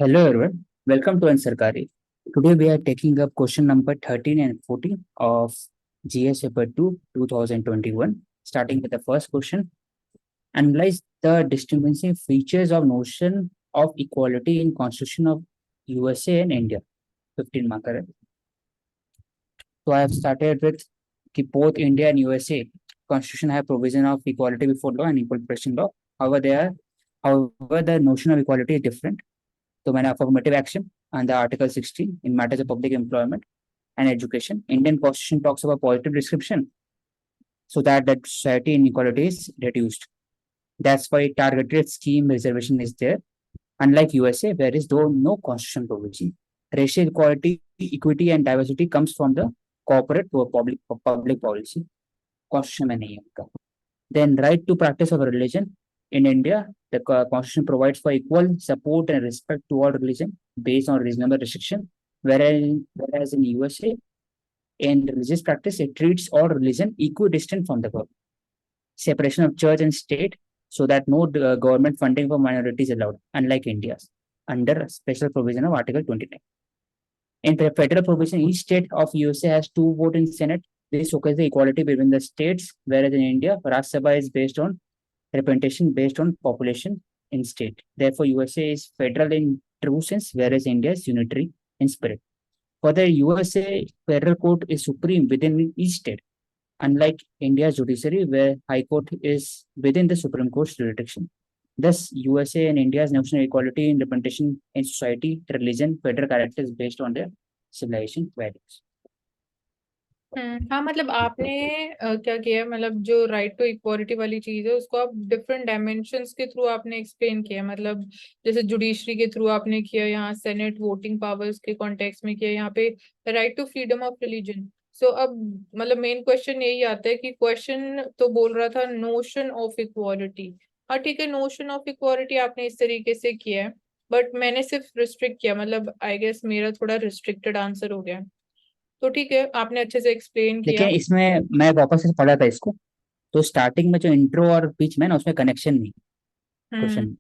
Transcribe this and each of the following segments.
Hello everyone, welcome to Ansarkari. Today we are taking up question number 13 and 14 of GS paper 2 2021. Starting with the first question, analyze the distinguishing features of notion of equality in Constitution of USA and India. 15 marker. So I have started with both India and USA Constitution have provision of equality before law and equal protection law. However, the notion of equality is different. तो मैंने affirmative action under Article 16 in matters of public employment and education. Indian Constitution talks about positive description so that society inequality is reduced. That's why targeted scheme reservation is there. Unlike USA, there is no constitution provision. Racial equality, equity, and diversity comes from the corporate to a public policy. Constitution में नहीं है उनका. Then right to practice of religion. In India, the Constitution provides for equal support and respect to all religion based on reasonable restriction, whereas in USA, in religious practice, it treats all religion equidistant from the government. Separation of church and state so that no government funding for minorities is allowed, unlike India's, under special provision of Article 29. In federal provision, each state of USA has 2 votes in Senate. This showcases the equality between the states, whereas in India, Rajya Sabha is based on representation based on population in state. Therefore, USA is federal in true sense, whereas India is unitary in spirit. Further, USA federal court is supreme within each state, unlike India's judiciary, where High Court is within the Supreme Court's jurisdiction. Thus, USA and India's notion of equality in representation in society, religion, federal character is based on their civilization values. हाँ, मतलब आपने क्या किया, मतलब जो right to equality वाली चीज है उसको आप डिफरेंट डायमेंशंस के थ्रू आपने एक्सप्लेन किया, मतलब जैसे जुडिशरी के थ्रू आपने किया, यहाँ सेनेट वोटिंग पावर्स के कॉन्टेक्स्ट में किया, यहाँ पे right to freedom of religion. So अब मतलब मेन क्वेश्चन यही आता है कि क्वेश्चन तो बोल रहा था नोशन ऑफ इक्वालिटी. हाँ ठीक है, नोशन ऑफ इक्वालिटी आपने इस तरीके से किया है, बट मैंने सिर्फ रिस्ट्रिक्ट किया, मतलब आई गेस मेरा थोड़ा रिस्ट्रिक्टेड आंसर हो गया. तो ठीक है, आपने अच्छे से एक्सप्लेन किया. देखिए, इसमें मैं वापस से पढ़ा था इसको, तो स्टार्टिंग में जो इंट्रो और बीच में ना उसमें कनेक्शन नहीं क्वेश्चन.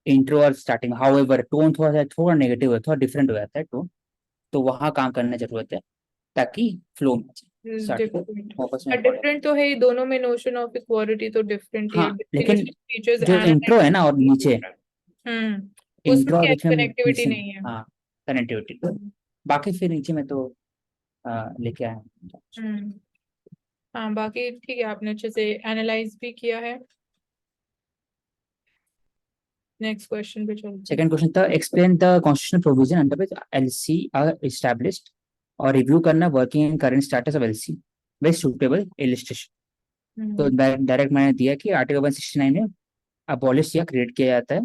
इंट्रो और स्टार्टिंग, हाउएवर टोन थोड़ा नेगेटिव है, थोड़ा डिफरेंट हो जाता है टोन, तो वहां काम करने की जरूरत है ताकि फ्लो में वापस में पढ़े. डिफरेंट तो है ही दोनों में, नोशन ऑफ इक्वालिटी तो डिफरेंट ही है. हाँ, लेकिन फीचर्स जो इंट्रो है ना और नीचे इंट्रो और उसमें बीच में कनेक्टिविटी नहीं है. हाँ, कनेक्टिविटी तो बाकी फिर नीचे में तो लेके आए. हाँ बाकी ठीक है, आपने अच्छे से एनालाइज भी किया है. नेक्स्ट क्वेश्चन पे चलते हैं. सेकंड क्वेश्चन था explain the constitutional provision under which LC are established और रिव्यू करना working in current status of LC with suitable illustration. तो डायरेक्ट मैंने दिया कि आर्टिकल 169 में अबॉलिश या क्रिएट किया जाता है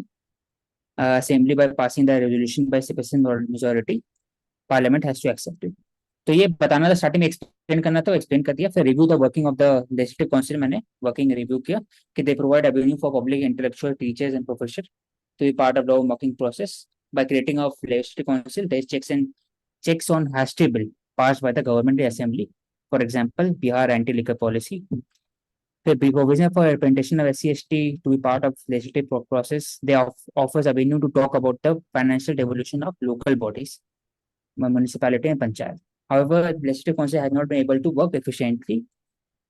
assembly by passing the resolution by simple majority, parliament has to accept it. तो ये बताना था, स्टार्टिंग में एक्सप्लेन करना था, एक्सप्लेन कर दिया. फिर review the working of the legislative council, मैंने वर्किंग रिव्यू किया कि they provide avenue for public intellectual teachers and professor to be part of law making process by creating of legislative council. There is checks on hasty bill passed by the government assembly. For example, Bihar anti-liquor policy. The provision for representation of SC/ST to be part of legislative process. They offers avenue to talk about the financial devolution of local bodies, municipality and panchayat. However, legislative council has not been able to work efficiently.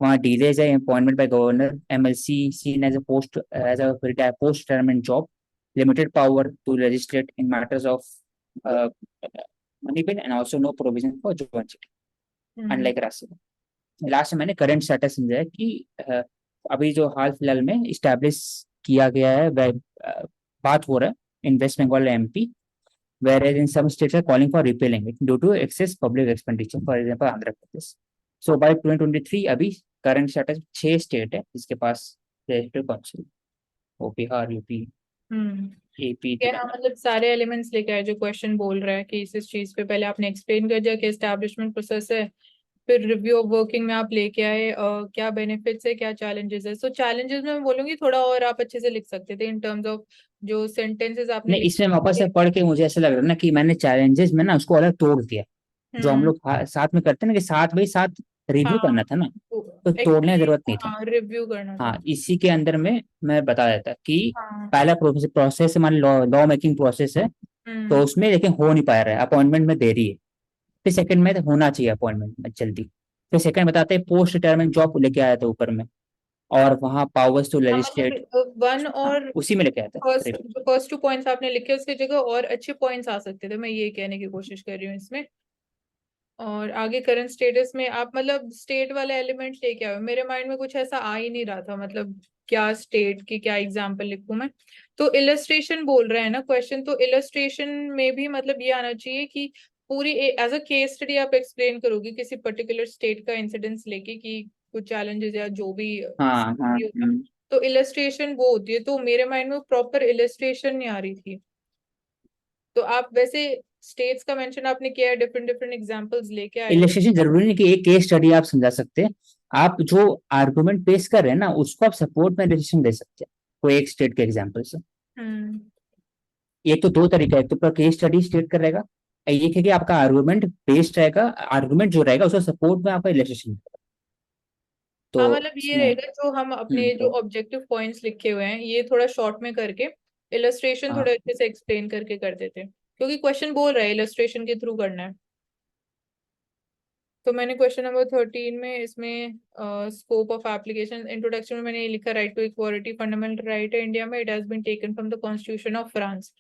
वहाँ delays है appointment by governor, MLC seen as a post-retirement job, limited power to legislate in matters of money bill, and also no provision for joint sitting, unlike Rajya Sabha. Last में मैंने current status समझाया कि अभी जो हाल फिलहाल में इस्टेब्लिश किया गया है, बात हो रहा है in West Bengal MP, whereas in some states are calling for repealing it due to excess public expenditure, for example Andhra Pradesh. So by 2023 अभी करंट स्टेटस 6 स्टेट है जिसके पास लेजिस्लेटिव काउंसिल, वो बिहार, यूपी, AP. हाँ, मतलब सारे एलिमेंट्स लेके आए जो क्वेश्चन बोल रहा है कि इस चीज पे पहले आपने एक्सप्लेन कर दिया कि एस्टैब्लिशमेंट प्रोसेस है, फिर रिव्यू ऑफ वर्किंग में आप लेके आए क्या बेनिफिट्स है, क्या चैलेंजेस है. सो चैलेंजेस में मैं बोलूंगी थोड़ा और आप अच्छे से लिख सकते थे इन टर्म्स ऑफ जो सेंटेंसेस आपने नहीं, इसमें वापस से पढ़ के मुझे ऐसा लग रहा है ना कि मैंने चैलेंजेस में ना उसको अलग तोड़ दिया, जो हम लोग साथ में करते हैं ना कि 7 बाई 7 रिव्यू हाँ करना था ना, तो तोड़ने की एक्चुअली जरूरत नहीं था। हाँ रिव्यू करना था। हाँ, इसी के अंदर में मैं बता देता कि हाँ। पहला प्रोसेस प्रोसेस मान लॉ लॉ मेकिंग प्रोसेस है, तो हम्म। उसमें लेकिन हो नहीं पा रहा है, अपॉइंटमेंट में देरी है। फिर सेकंड में होना चाहिए अपॉइंटमेंट में जल्दी। फिर सेकंड बताते हैं पोस्ट रिटायरमेंट जॉब लेके आया था ऊपर में, और वहाँ पावर्स टू हाँ लेजिस्लेट। मतलब वन हाँ, और उसी में लेके आया था। फर्स्ट जो फर्स्ट 2 पॉइंट्स आपने लिखे उसकी जगह और अच्छे पॉइंट्स आ सकते थे, मैं ये कहने की कोशिश कर रही हूँ इसमें। और आगे करंट स्टेटस में आप मतलब स्टेट वाला एलिमेंट लेके आओ, मेरे माइंड में कुछ ऐसा आ ही नहीं रहा था, मतलब क्या स्टेट की क्या एग्जांपल लिखूं मैं। तो इलस्ट्रेशन बोल रहे हैं ना क्वेश्चन, तो इलस्ट्रेशन में भी मतलब ये आना चाहिए कि पूरी एज अ केस स्टडी आप एक्सप्लेन करोगे किसी पर्टिकुलर स्टेट का इंसिडेंस लेके कि कुछ चैलेंजेस या जो भी हाँ हाँ scenario था। तो इलस्ट्रेशन वो होती है, तो मेरे माइंड में प्रॉपर इलस्ट्रेशन नहीं आ रही थी। तो आप वैसे स्टेट्स का मेंशन आपने किया है, डिफरेंट डिफरेंट एग्जांपल्स लेके आए हो। इलस्ट्रेशन जरूरी नहीं कि एक केस स्टडी आप समझा सकते हैं। आप जो आर्गुमेंट पेश कर रहे हैं ना, उसको आप सपोर्ट में इलस्ट्रेशन दे सकते हैं, कोई एक स्टेट के एग्जाम्पल से। हम्म। ये तो दो तरीका है, तो केस स्टडी स्टेट कर रहेगा, एक है कि आपका आर्गुमेंट बेस्ड रहेगा, आर्गुमेंट जो रहेगा उसको सपोर्ट में आपका इलस्ट्रेशन। तो हाँ मतलब ये इसमें रहेगा जो हम अपने जो तो ऑब्जेक्टिव पॉइंट्स लिखे हुए हैं ये थोड़ा शॉर्ट में करके इलस्ट्रेशन हाँ थोड़ा अच्छे से एक्सप्लेन करके कर देते, क्योंकि क्वेश्चन बोल रहा है इलस्ट्रेशन के थ्रू करना है। तो मैंने क्वेश्चन नंबर 13 में इसमें स्कोप ऑफ एप्लीकेशन इंट्रोडक्शन में मैंने ये लिखा, right to equality fundamental right है इंडिया में, it has been taken from the constitution of France.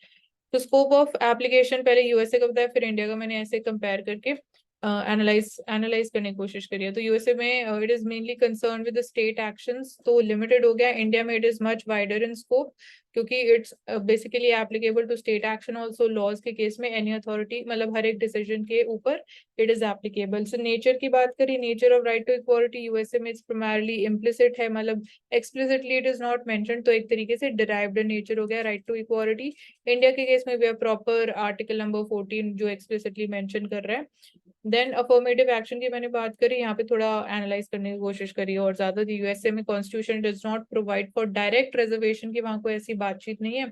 तो स्कोप ऑफ एप्लीकेशन पहले यूएसए का बताया फिर इंडिया का, मैंने ऐसे कंपेयर करके एनालाइज करने की कोशिश करी है। तो यूएसए में it is mainly concern with the state actions, तो लिमिटेड हो गया। इंडिया में it is much wider in scope, क्योंकि it's basically applicable to state action also, laws के केस में एनी अथॉरिटी मतलब हर एक डिसीजन के ऊपर it is applicable. So nature की बात करी, nature of right to equality USA में इट्स प्राइमरली इम्प्लिसिट है, मतलब explicitly it is not mentioned, तो एक तरीके से डिराइव्ड नेचर हो गया राइट टू इक्वालिटी। इंडिया के केस में भी प्रॉपर आर्टिकल नंबर 14 जो एक्सप्लिसिटली मेंशन कर रहा है। देन अफर्मेटिव एक्शन की मैंने बात करी, यहाँ पे थोड़ा एनालाइज करने की कोशिश करी और ज्यादा। यूएसए में constitution does not provide for direct reservation की, वहां कोई ऐसी बातचीत नहीं है,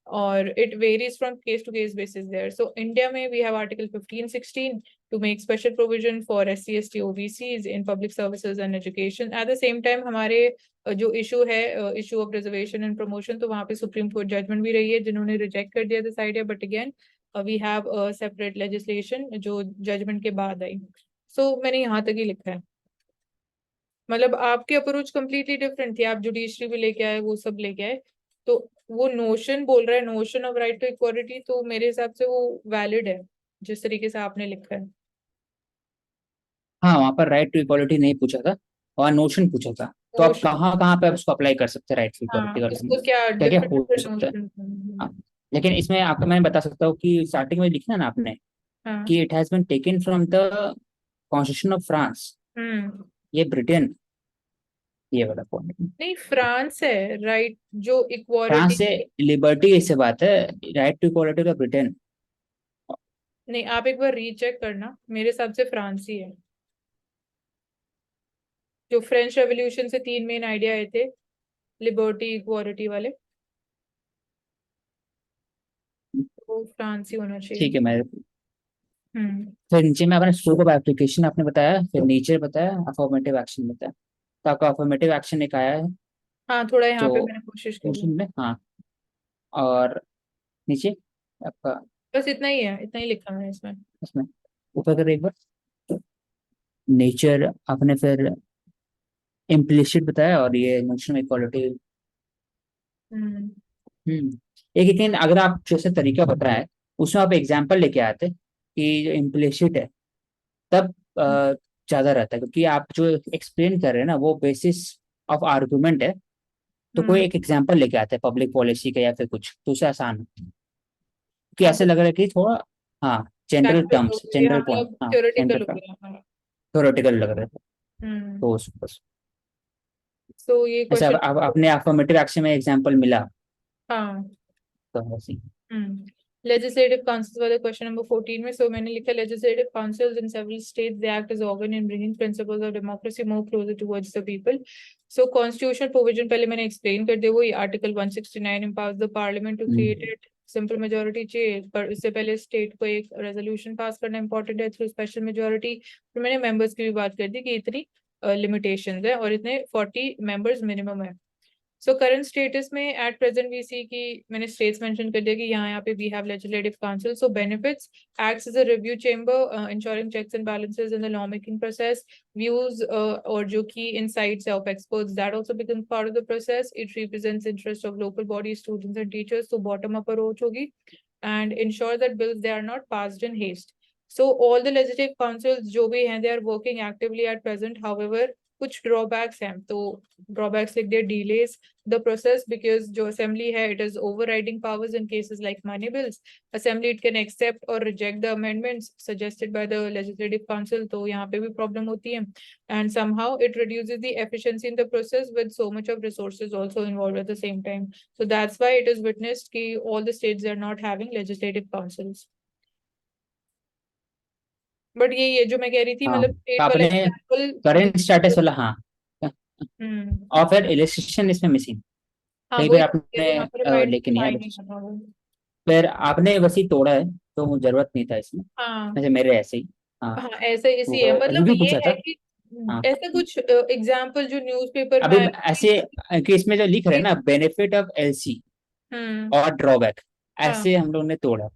और it varies from case to case basis there. So India में we have article 15-16 to make special provision for SC ST OBCs in public services and education। at the same time हमारे जो इशू है issue of reservation and promotion, तो वहाँ पे supreme court judgement भी रही है जिन्होंने रिजेक्ट कर दिया this idea, but again we have separate legislation जो जजमेंट के बाद आई। सो मैंने यहाँ तक ही लिखा है। मतलब आपकी अप्रोच कंप्लीटली डिफरेंट थी, आप जुडिशरी भी लेके आए वो सब लेके आए, तो वो नोशन बोल रहा है notion of right to equality, तो मेरे हिसाब से वो वैलिड है जिस तरीके से आपने लिखा है। हाँ, वहाँ पर राइट टू इक्वालिटी नहीं पूछा था, वहाँ नोशन पूछा था। तो आप नोशन। कहाँ कहाँ पे आप उसको अप्लाई कर सकते हैं राइट टू हाँ इक्वालिटी के बारे में, उसको क्या क्या क्या डिफरेंट हो डिफरेंट सकता है। नोशन। हाँ, लेकिन इसमें आपको मैं बता सकता हूँ कि स्टार्टिंग में लिखना ना आपने हाँ। कि it has been taken from the constitution of France, hmm. ये ब्रिटेन, ये वाला पॉइंट। नहीं फ्रांस है राइट जो फ्रांस इक्वालिटी। से लिबर्टी से बात है, राइट टू इक्वालिटी का ब्रिटेन। नहीं आप एक बार रीचेक करना, मेरे हिसाब से फ्रांस ही है। जो फ्रेंच रेवोल्यूशन से 3 मेन आइडिया आए थे लिबर्टी इक्वालिटी वाले, तो फ्रांस ही होना चाहिए। ठीक है, मैं हम्म। फिर नीचे में आपने स्कोप ऑफ एप्लीकेशन आपने बताया, फिर नीचे बताया अफर्मेटिव एक्शन बताया। तो आपका अफर्मेटिव एक्शन एक आया है हाँ थोड़ा यहाँ जो पे मैंने कोशिश करी। मोशन में, हाँ। और नीचे आपका बस इतना ही है, इतना ही लिखा मैंने इसमें। इसमें ऊपर कर एक बार नेचर आपने फिर इम्प्लिसिट बताया, और ये नोशन इक्वालिटी। हम्म। एक लेकिन अगर आप जैसे तरीका बताए उसमें आप एग्जाम्पल लेके आते कि जो इम्प्लिसिट है, तब ज्यादा रहता है, क्योंकि आप जो एक्सप्लेन कर रहे हैं ना वो बेसिस ऑफ आर्गुमेंट है। तो कोई हम्म। एक एग्जाम्पल लेके आते हैं पब्लिक पॉलिसी का या फिर कुछ, तो उसे आसान है। कि हाँ ऐसे तो लग रहा है कि थोड़ा, हाँ, जनरल फैक्चुअल हो टर्म्स, गया, जनरल हाँ पॉइंट, मतलब हाँ, थ्योरेटिकल जनरल हो टर्म, गया हाँ। थोरेटिकल लग रहा था। हम्म। तो बस तो ये ऐसा क्वेश्चन। अब अपने अफर्मेटिव एक्शन में एग्जाम्पल मिला, हाँ। तो ऐसे ही। लेजिस्लेटिव काउंसिल वाले क्वेश्चन नंबर 14 में, सो मैंने लिखा legislative councils in several states they act as organ in bringing principles of democracy more closer towards the people. So constitution provision पहले मैंने एक्सप्लेन कर दिया, वो article 169 empowers the parliament to create hmm, it, simple majority चाहिए, पर इससे पहले state को एक रेजोल्यूशन पास करना इंपॉर्टेंट है थ्रू स्पेशल मेजोरिटी। फिर मैंने मेंबर्स की भी बात कर दी कि इतनी लिमिटेशंस है और इतने 40 मेंबर्स मिनिमम है। सो करंट स्टेटस में एट प्रेजेंट वी सी की मैंने स्टेट्स मेंशन कर दिया कि यहाँ पे we have legislative council. So benefits acts as a review chamber, ensuring checks and balances in the lawmaking process. Views और जो key insights of experts that also becomes part of the process. It represents interest of local bodies, students and teachers. So bottom up approach होगी and ensure that bills they are not passed in haste. So all the legislative councils जो भी हैं they are working actively at present. However कुछ drawbacks हैं, तो drawbacks लिख दिए delays the process because जो assembly है it is overriding powers in cases like money bills. Assembly it can accept or reject the amendments suggested by the legislative council, तो यहाँ पे भी problem होती है and somehow it reduces the efficiency in the process with so much of resources also involved at the same time. So that's why it is witnessed कि all the states are not having legislative councils. But ये जो मैं कह रही थी हाँ, मतलब तो स्टेट वाला आपने एग्जाम्पल। करंट स्टेटस वाला, हाँ, और फिर इलस्ट्रेशन इसमें मिसिंग, हाँ कहीं पे वही आपने यहाँ पर माइंड लेके नहीं है नहीं illustration। करना वो। फिर आपने बस ही तोड़ा है, तो मुझे जरूरत नहीं था इसमें, हाँ वैसे मेरे ऐसे ही। हाँ, हाँ ऐसा इसी है, वो मतलब रिव्यू ये पूछा है था। कि हाँ, ऐसा कुछ एग्जाम्पल जो न्यूज़पेपर में अभी आया। ऐसे केस में जो लिख रहे हैं ना, बेनिफिट ऑफ एलसी हम्म। और ड्रॉबैक, हाँ। ऐसे हम लोग ने तोड़ा।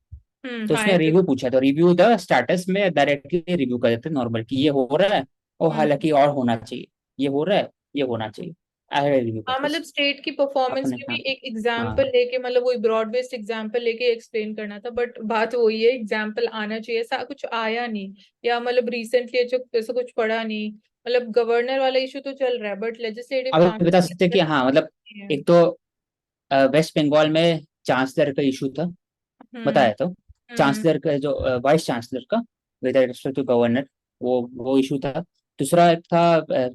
तो हाँ उसमें ऐसे। रिव्यू पूछा, तो रिव्यू द स्टेटस में डायरेक्टली रिव्यू कर देते नॉर्मल कि ये हो रहा है और हम्म। हालांकि और होना चाहिए, ये हो रहा है, ये होना चाहिए, ऐसे रिव्यू हाँ करते मतलब हैं। स्टेट की परफॉर्मेंस अपने, में भी हाँ, एक एग्जाम्पल हाँ, लेके मतलब वही ब्रॉड बेस्ड एग्जाम्पल लेके एक्सप्लेन करना था, बट बात वही है एग्जाम्पल आना चाहिए, ऐसा कुछ आया नहीं। या मतलब रिसेंटली ऐसा कुछ पढ़ा नहीं, मतलब गवर्नर वाला इशू तो चल रहा है बट लेजिस्लेटिव अब बता सकते हैं कि हाँ, मतलब काउंसिल। एक तो वेस्ट बंगाल में चांसलर का इशू था, हम्म। बताया तो, हम्म। चांसलर का जो वाइस चांसलर का विद रिस्पेक्ट टू गवर्नर, वो इशू था। दूसरा एक था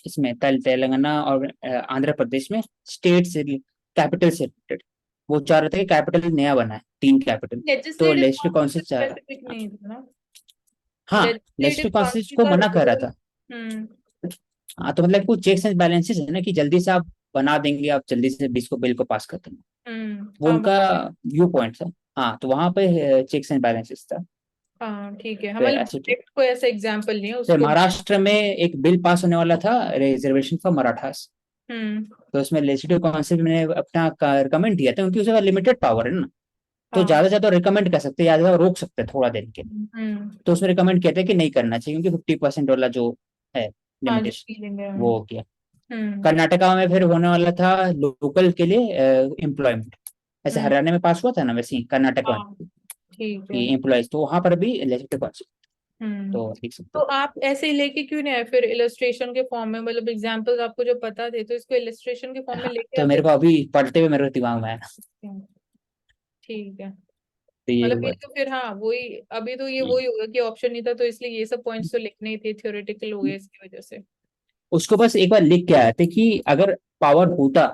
इसमें तेलंगाना और आंध्र प्रदेश में स्टेट से, कैपिटल से रिलेटेड। वो चाह रहे थे कि कैपिटल नया बना है, 3 कैपिटल। तो लेजिस्लेटिव लेजिस्लेटिव काउंसिल काउंसिल चाह, स्पेसिफिक नहीं था ना, हाँ, लेजिस्लेटिव लेजिस्लेटिव काउंसिल काउंसिल को का मना कर रहा रोल। था। हम्म। हाँ, तो मतलब कुछ चेक्स एंड बैलेंसेस है ना, कि जल्दी से आप बना देंगे, आप जल्दी से बिल को पास कर देंगे, वो हाँ उनका वहाँ पे। व्यू पॉइंट था। हाँ, तो वहां पे चेक्स एंड बैलेंसेस था। हाँ ठीक है, फिर हमारे ऐसे डायरेक्ट कोई ऐसा एग्जाम्पल नहीं है फिर उसको। महाराष्ट्र में एक बिल पास होने वाला था, रिजर्वेशन फॉर मराठास। हम्म। तो उसमें लेजिस्लेटिव काउंसिल ने अपना रिकमेंड किया था, क्योंकि उसके पास लिमिटेड पावर है ना, तो हाँ। ज्यादा से ज्यादा रिकमेंड कर सकते हैं या ज्यादा रोक सकते हैं थोड़ा देर के लिए। हम्म। तो उसमें रिकमेंड किया था कि नहीं करना चाहिए, क्योंकि 50% वाला जो है हाँ जो लिमिटेशन, फीलिंग है। वो हो गया। हम्म। कर्नाटका में फिर होने वाला था लोकल के लिए एम्प्लॉयमेंट, ऐसे हम्म। हरियाणा में पास हुआ था ना, वैसे ही कर्नाटक में हाँ ठीक है। कि एम्प्लॉयज, तो वहां पर भी लेजिस्लेटिव काउंसिल, हम्म। तो लिख सकते तो हो। आप ऐसे ही लेके क्यों नहीं आए फिर इलस्ट्रेशन के फॉर्म में, मतलब एग्जांपल्स आपको जो पता थे तो इसको इलस्ट्रेशन के फॉर्म में हाँ, लेके तो आते। मेरे को अभी पढ़ते हुए मेरे को दिमाग में आया, ठीक है। तो ये मतलब ये हुआ। तो फिर हाँ वही, अभी तो ये वही होगा कि ऑप्शन नहीं था तो इसलिए ये सब पॉइंट्स तो लिखने ही थे, थ्योरेटिकल हो गए इसकी वजह से। उसको बस एक बार लिख के आए थे कि अगर पावर होता,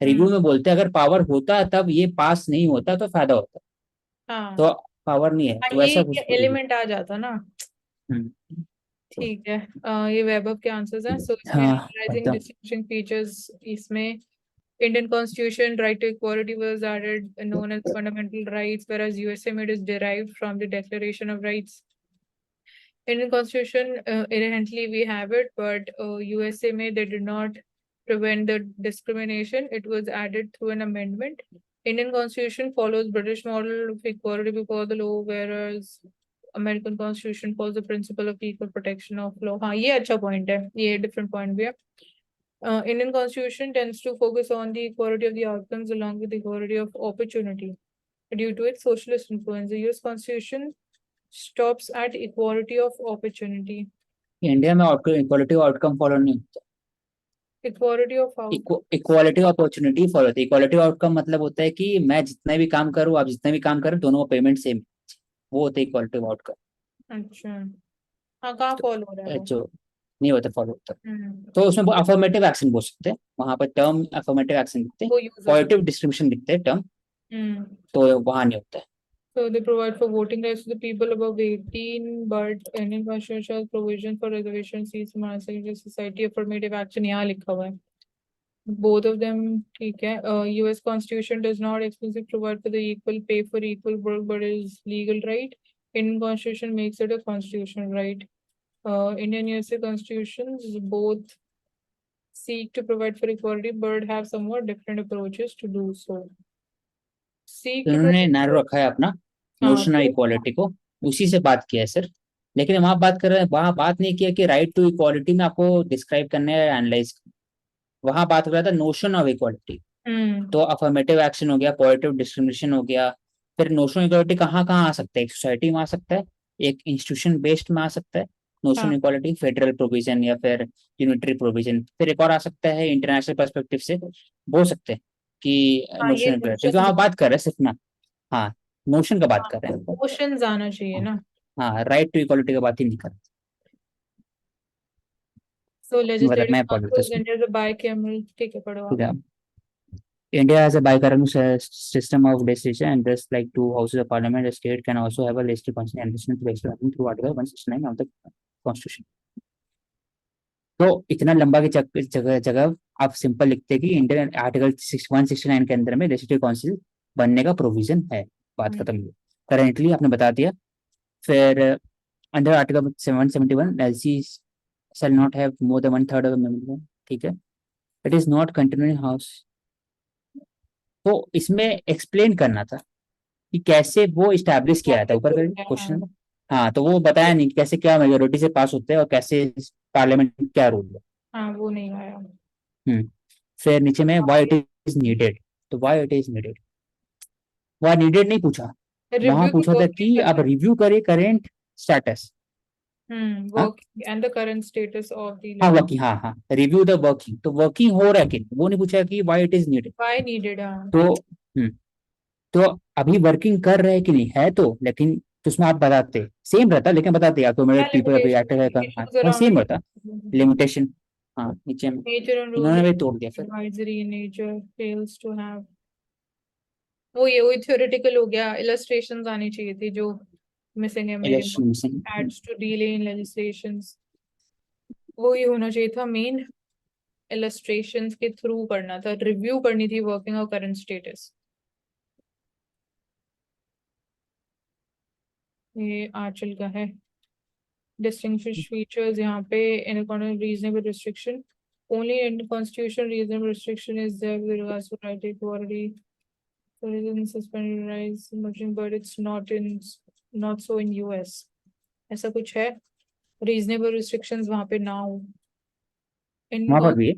रिव्यू हम्म। में बोलते अगर पावर होता तब ये पास नहीं होता तो फायदा होता, हाँ। तो पावर नहीं है, हाँ तो ऐसा कुछ रिव्यू। एलिमेंट आ जाता ना। हम्म, तो, ठीक है। ये वैभव के आंसर्स हैं। सो इसमें हाँ, एनालाइजिंग एकदम। डिस्टिंक्विशिंग फीचर्स, इसमें Indian Constitution right to equality was added, known as fundamental rights, whereas USA made is derived from the Declaration of Rights. Indian Constitution inherently we have it, but USA made they did not prevent the discrimination. It was added through an amendment. Indian Constitution follows British model of equality before the law, whereas American Constitution follows the principle of equal protection of law. हाँ ये अच्छा point है, ये different point भी है. Indian Constitution tends to focus on the equality of the outcomes along with the equality of opportunity. Due to its socialist influence, the US Constitution stops at equality of opportunity. India में equality outcome follow नहीं होता, Equality of out. Equality opportunity follow होती है। Equality outcome मतलब होता है कि मैं जितना भी काम करूँ, आप जितना भी काम करें, दोनों को पेमेंट सेम, वो होता है इक्वालिटी आउटकम। अच्छा। हाँ कहाँ फॉलो हो रहा है वो। जो नहीं होता फॉलो होता, हम्म। तो उसमें अफर्मेटिव एक्शन बोल सकते हैं, वहां पर टर्म अफर्मेटिव एक्शन लिखते हैं, वो यूज हो सकता पॉजिटिव डिस्क्रिमिनेशन लिखते हैं टर्म, है। तो वहां नहीं होता है। So they provide for voting rights to the people above 18, but Indian Constitution has provision for reservation seats from society affirmative action यहाँ लिखा हुआ है। both of them ठीक है. US Constitution does not explicitly provide for the equal pay for equal work, but is legal right. Indian Constitution makes it a constitutional right. Indian USA constitutions both seek to provide for equality, but have somewhat different approaches to do so. तो Seek to उन्होंने provide narrow for, रखा है अपना हाँ notion of तो equality को, उसी से बात किया है सर। लेकिन वहां बात कर रहे हैं, वहां बात नहीं किया कि राइट टू इक्वालिटी में आपको डिस्क्राइब करना है, एनालाइज। वहां बात कर रहा था नोशन ऑफ इक्वालिटी। हम्म तो अफर्मेटिव एक्शन हो गया, पॉजिटिव डिस्क्रिमिनेशन हो गया। फिर नोशन इक्वालिटी कहाँ कहाँ आ सकता है? एक सोसाइटी में आ सकता है, एक इंस्टीट्यूशन बेस्ड में आ सकता है नोशन हाँ इक्वालिटी, फेडरल प्रोविजन या फिर यूनिटरी प्रोविजन। फिर एक और आ सकता है इंटरनेशनल पर्सपेक्टिव से, बोल सकते हैं कि हाँ ये नोशन इक्वालिटी। तो नोशन हाँ बात कर रहे हैं सिर्फ ना, हाँ नोशन का बात कर रहे हैं। नोशंस आना चाहिए ना. हाँ राइट टू इक्वालिटी का बात ही नहीं कर रहे। So मतलब legislative मैं पढ़ लेता council is इसमें। entered the bicameral. ठीक है पढ़ो ठीक आप. है, India has a bicameral system of legislation, and just like two houses of parliament, a state can also have a legislative council and listen to legislation through Article 169 of the Constitution. तो इतना लंबा की जगह जगह आप simple लिखते हैं कि इंडियन आर्टिकल 169 के अंदर में लेजिस्लेटिव काउंसिल बनने का प्रोविजन है। बात खत्म हुई। करेंटली आपने बता दिया। फिर under article 771 LC shall not have more than one third of the member। ठीक है, it is not continuing house. तो इसमें एक्सप्लेन करना था कि कैसे वो इस्टेब्लिश किया था, ऊपर का क्वेश्चन। हाँ हाँ तो वो बताया नहीं कि कैसे क्या मेजोरिटी से पास होते हैं और कैसे पार्लियामेंट क्या रूल है। हाँ वो नहीं आया. हम्म। फिर नीचे में व्हाई इट इज नीडेड। तो व्हाई इट इज नीडेड, वहाँ नीडेड नहीं पूछा, वहां रिव्यू द पूछा था वर्किंग कि आप करना. रिव्यू करें करेंट स्टेटस। हाँ work and the current status of the हाँ लॉ. वर्किंग, हाँ हाँ रिव्यू द वर्किंग, तो वर्किंग हो रहा है कि नहीं, वो नहीं पूछा कि why it is needed. Why needed. हाँ तो तो अभी वर्किंग कर रहे हैं कि नहीं है, तो लेकिन तो उसमें आप बताते सेम रहता, लेकिन बताते या तो मेरे क्या पीपल लिमिटेशन एक्टर है इश्यूज और अराउंड सेम रहता लिमिटेशन। हाँ नीचे में नेचर एंड रूल्स इन्होंने भी तोड़ दिया फिर। Advisory in nature fails to have. वो ये वही थ्योरेटिकल हो गया. इलस्ट्रेशंस आनी चाहिए थी जो मिसिंग है मेरे में. Election adds to delay in legislations. वो ये होना चाहिए था मेन. इलस्ट्रेशंस के थ्रू करना था. रिव्यू करनी थी वर्किंग और करंट स्टेटस. ये आंचल का है. distinguished features यहाँ पे in accordance with reasonable restriction. Only in the constitution reasonable restriction is there with regards to right to equality. Citizen suspended rights emerging, but it's not so in US. ऐसा कुछ है. Reasonable restrictions वहाँ पे ना हो. In वहां पर भी है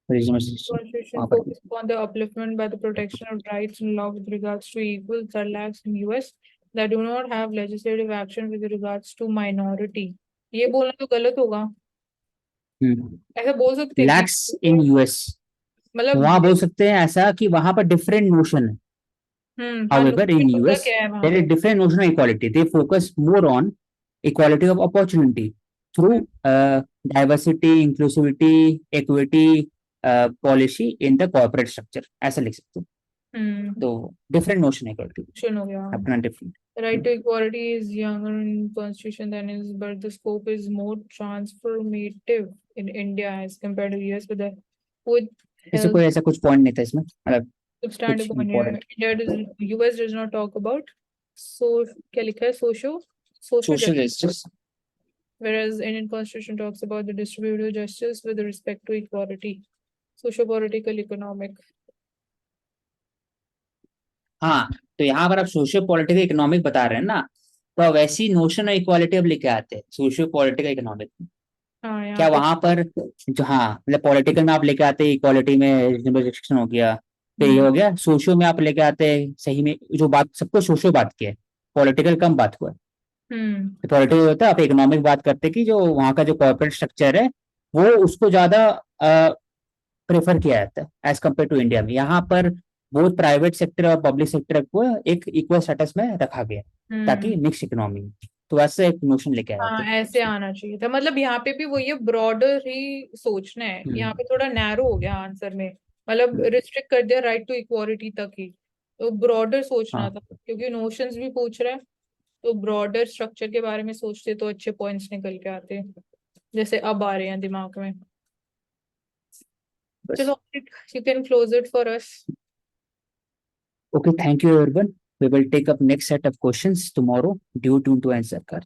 रीजनल constitution वहां पर भी। focus on the upliftment by the protection of rights and law with regards to equals that lacks in US that do not have legislative action with regards to minority. ये बोलना तो गलत होगा. ऐसा बोल सकते हैं कि लैक्स इन यूएस, मतलब वहां बोल सकते हैं ऐसा कि वहां पर डिफरेंट नोशन है। However, in होता US, क्या है वहां there पे. is different notion of equality. They focus more on equality of opportunity through diversity, inclusivity, equity policy in the corporate structure। ऐसा लिख सकते हो। हम्म तो डिफरेंट नोशन है इक्वालिटी, क्वेश्चन हो गया. अपना different. Right to equality is younger in constitution than is, but the scope is more transformative in India as compared to US with the with इससे health कोई ऐसा कुछ पॉइंट नहीं था इसमें, मतलब कुछ substantive one year. Important. India does, US does not talk about so क्या लिखा है social social justice, justice. whereas Indian constitution talks about the distributive justice with respect to equality, socio-political, economic. हाँ तो यहाँ पर आप सोशियो पॉलिटिकल इकोनॉमिक बता रहे हैं ना, तो वैसी नोशन ऑफ इक्वालिटी अब लेके आते हैं सोशियो पॉलिटिकल इकोनॉमिक। हाँ यहाँ क्या पे. वहां पर जो, हाँ मतलब पॉलिटिकल में आप लेके आते हैं इक्वालिटी में रीजनेबल रिस्ट्रिक्शन हो गया, फिर ये हम्म हो गया। सोशियो में आप लेके आते हैं सही में जो बात सबको सोशियो बात की है, पॉलिटिकल कम बात हुआ है। हम्म पॉलिटिकल होता है आप इकोनॉमिक बात करते हैं कि जो वहाँ का जो कॉर्पोरेट स्ट्रक्चर है वो उसको ज्यादा प्रेफर किया जाता है एज कम्पेयर टू इंडिया में। यहाँ पर बोथ प्राइवेट सेक्टर और पब्लिक सेक्टर को एक इक्वल स्टेटस में रखा गया ताकि हम्म मिक्स इकोनॉमी। तो वैसे एक नोशन लेके आए हाँ थे। ऐसे आना चाहिए था. मतलब यहाँ पे भी वो ये ब्रॉडर ही सोचना है. यहाँ पे थोड़ा नैरो हो गया आंसर में. मतलब रिस्ट्रिक्ट कर दिया राइट टू इक्वालिटी तक ही. तो ब्रॉडर सोचना हाँ था क्योंकि नोशंस भी पूछ रहा है. तो ब्रॉडर स्ट्रक्चर के बारे में सोचते तो अच्छे पॉइंट्स निकल के आते. जैसे अब आ रहे हैं दिमाग में. बस। चलो, you can close it for us. Okay, thank you everyone. We will take up next set of questions tomorrow. Due to answer card.